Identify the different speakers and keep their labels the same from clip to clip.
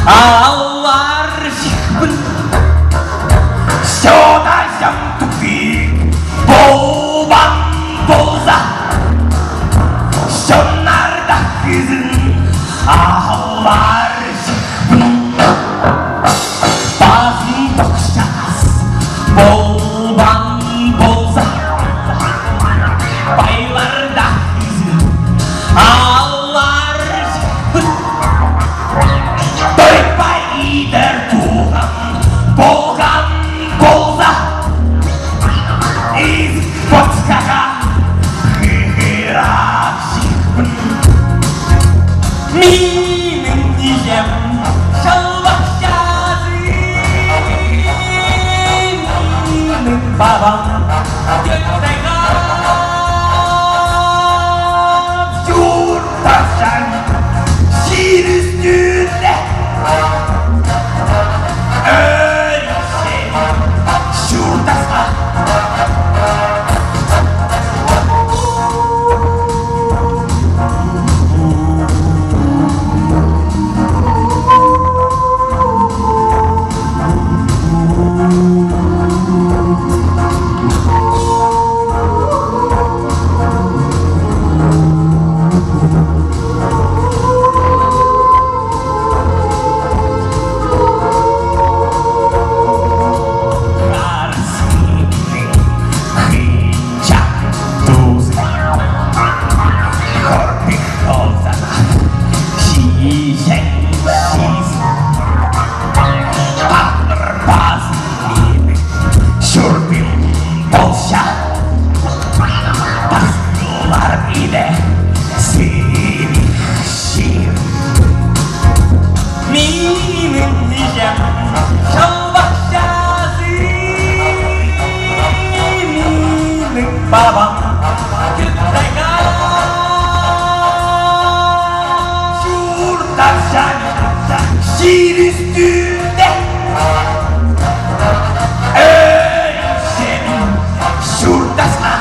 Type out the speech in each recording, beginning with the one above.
Speaker 1: Алларшихбын Шонашам тупик Болбан болса Шонарда кызын Алларшихбын Басын тоқшас Болбан болса Байларда кызын Алларшихбын Тойпайдыр туған Болған болса Из ботқаға Қиғырақшықпын Менің нежем шалбақ жазы Менің бабам Göktайғап Жұртташан Жер үстінде Örüşen şuradasın Babam Göktayğap Şuradasın Şiir üstünde Örüşenin şuradasın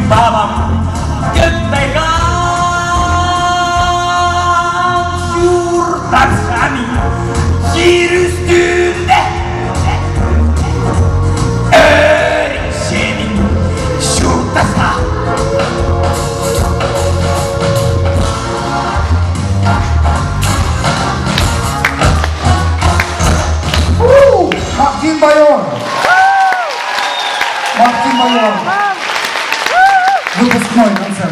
Speaker 1: Babam Göktayğap Şuradasın Yer üstünde Örüşenin şuradasın
Speaker 2: Martin Bayon. Martin Bayon. Выпускной концерт.